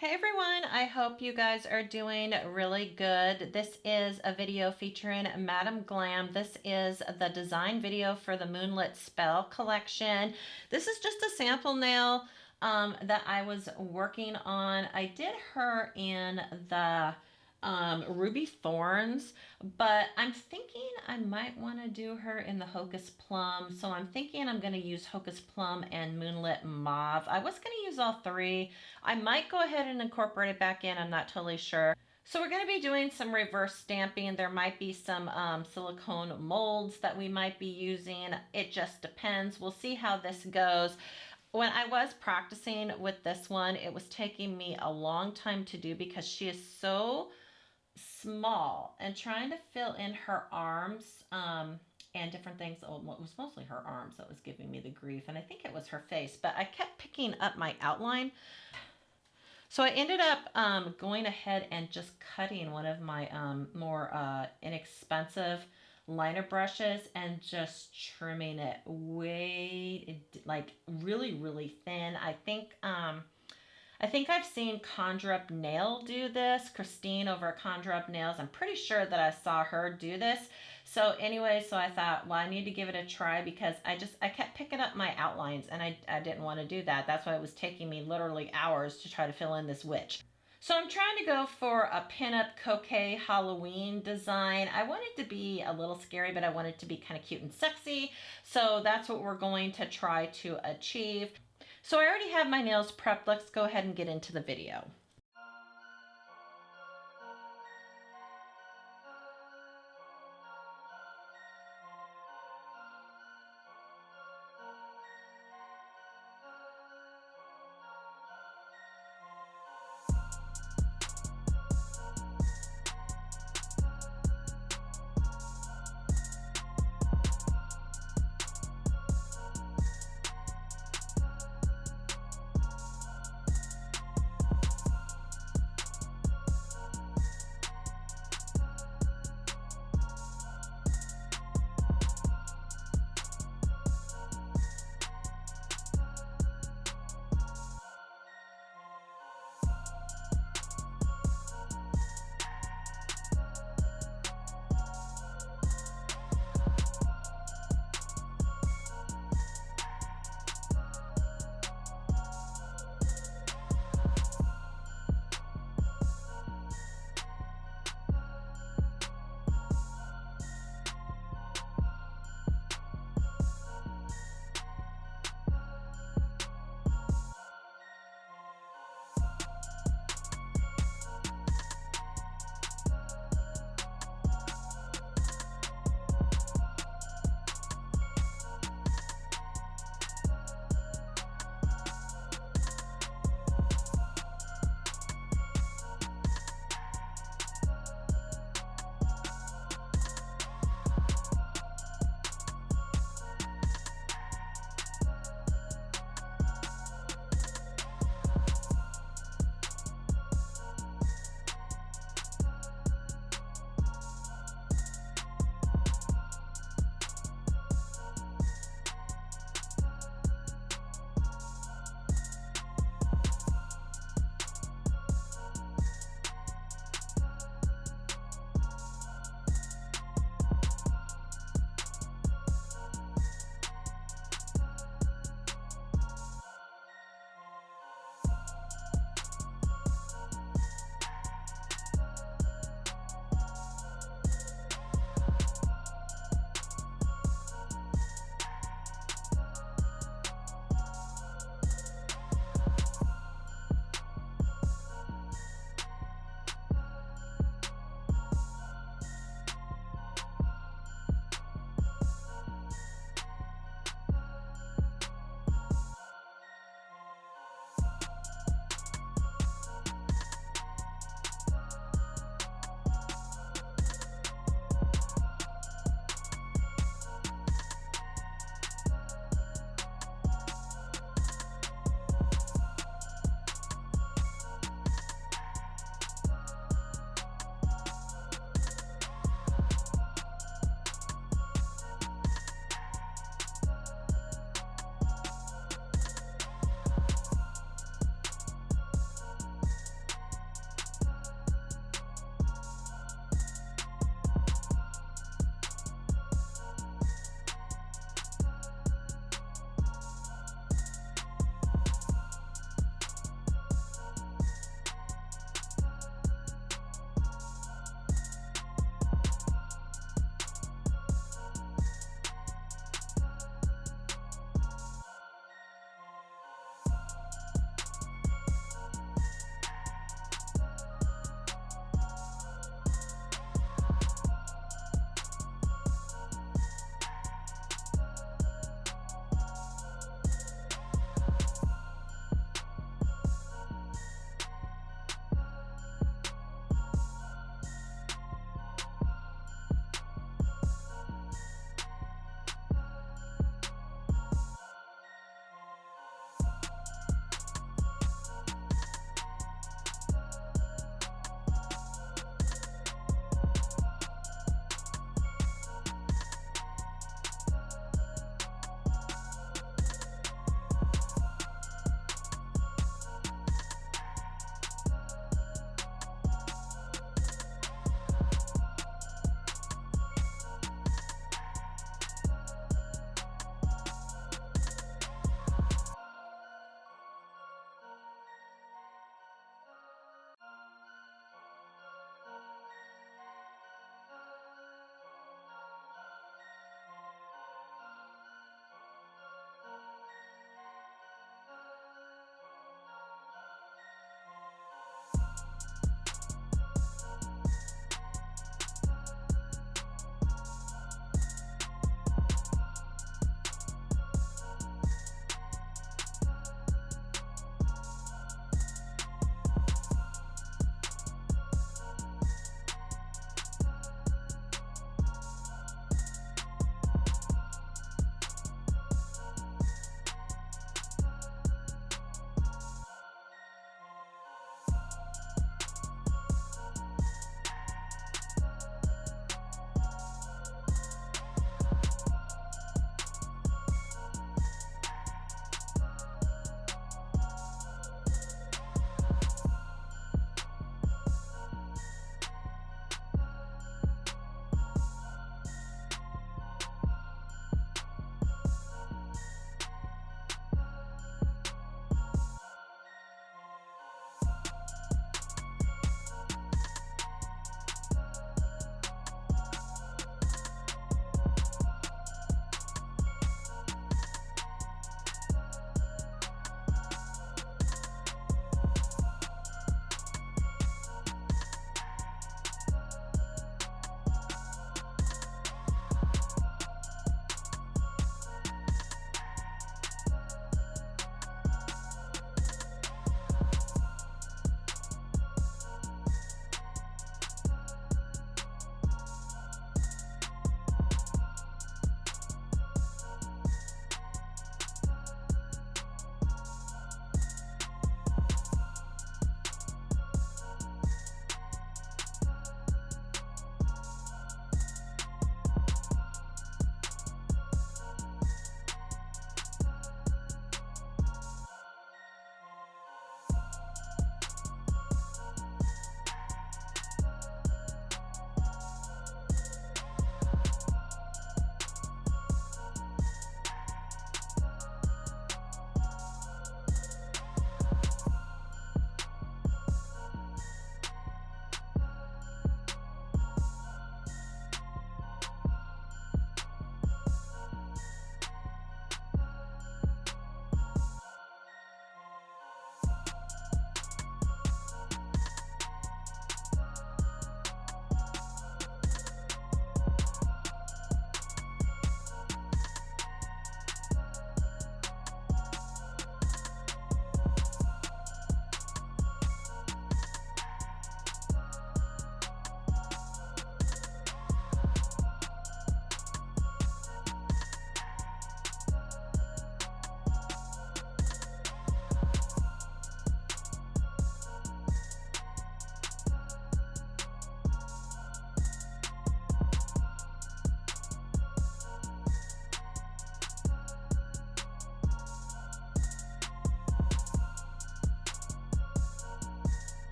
Hey everyone, I hope you guys are doing really good. This is a video featuring Madam Glam. This is the design video for the Moonlit Spell collection. This is just a sample nail that I was working on. I did her in the Ruby Thorns, but I'm thinking I might want to do her in the Hocus Plum. So I'm thinking I'm going to use Hocus Plum and Moonlit Mauve. I was going to use all three. I might go ahead and incorporate it back in. I'm not totally sure. So we're going to be doing some reverse stamping. There might be some silicone molds that we might be using. It just depends. We'll see how this goes. When I was practicing with this one, it was taking me a long time to do because she is so small, and trying to fill in her arms and different things. Oh, it was mostly her arms that was giving me the grief, and I think it was her face, but I kept picking up my outline. So I ended up going ahead and just cutting one of my more inexpensive liner brushes and just trimming it way, like really thin. I think I've seen Conjure Up Nail do this. Christine over at Conjure Up Nails. I'm pretty sure that I saw her do this. So anyway, so I thought, well, I need to give it a try because I kept picking up my outlines and I didn't want to do that. That's why it was taking me literally hours to try to fill in this witch. So I'm trying to go for a pinup Coquette Halloween design. I want it to be a little scary, but I want it to be kind of cute and sexy. So that's what we're going to try to achieve. So I already have my nails prepped. Let's go ahead and get into the video.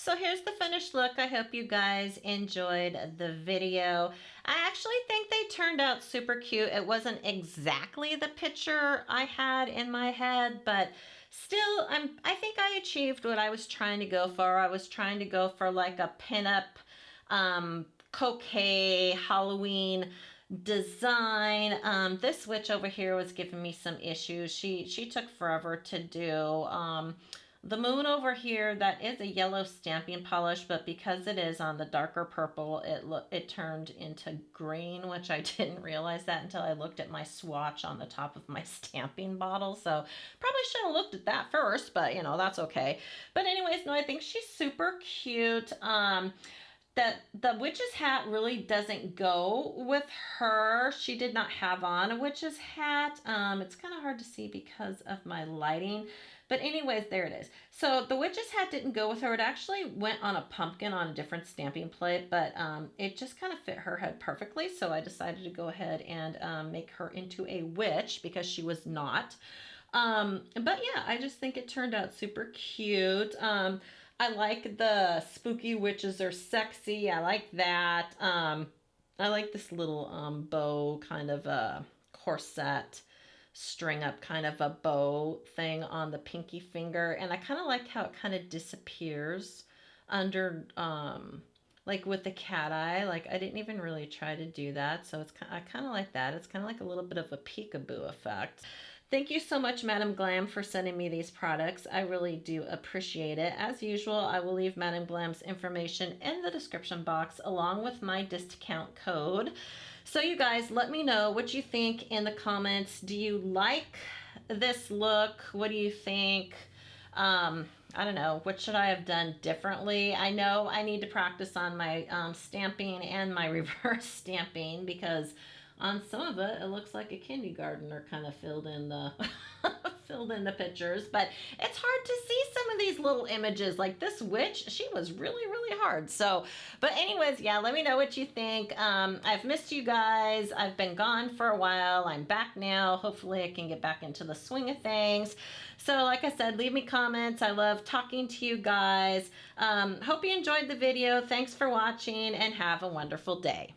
so here's the finished look. I hope you guys enjoyed the video. I actually think they turned out super cute. It wasn't exactly the picture I had in my head, but still, I think I achieved what I was trying to go for. I was trying to go for like a pinup, Coquette Halloween design. This witch over here was giving me some issues. She took forever to do. The moon over here, that is a yellow stamping polish, but because it is on the darker purple, it turned into green, which I didn't realize that until I looked at my swatch on the top of my stamping bottle. So probably should have looked at that first, but you know, that's okay. But anyways, no, I think she's super cute. That the witch's hat really doesn't go with her. She did not have on a witch's hat. It's kind of hard to see because of my lighting. But anyways, there it is. So the witch's hat didn't go with her. It actually went on a pumpkin on a different stamping plate, but it just kind of fit her head perfectly. So I decided to go ahead and make her into a witch because she was not. But yeah, I just think it turned out super cute. I like the spooky witches are sexy. I like that. I like this little bow kind of a corset string up kind of a bow thing on the pinky finger. And I kind of like how it kind of disappears under, like with the cat eye. Like I didn't even really try to do that. So I kind of like that. It's kind of like a little bit of a peekaboo effect. Thank you so much, Madam Glam, for sending me these products. I really do appreciate it. As usual, I will leave Madam Glam's information in the description box along with my discount code. So you guys, let me know what you think in the comments. Do you like this look? What do you think? I don't know. What should I have done differently? I know I need to practice on my stamping and my reverse stamping because on some of it, it looks like a kindergartner kind of filled in the filled in the pictures. But it's hard to see some of these little images. Like this witch, she was really, really hard. So, but anyways, yeah, let me know what you think. I've missed you guys. I've been gone for a while. I'm back now. Hopefully I can get back into the swing of things. So like I said, leave me comments. I love talking to you guys. Hope you enjoyed the video. Thanks for watching and have a wonderful day.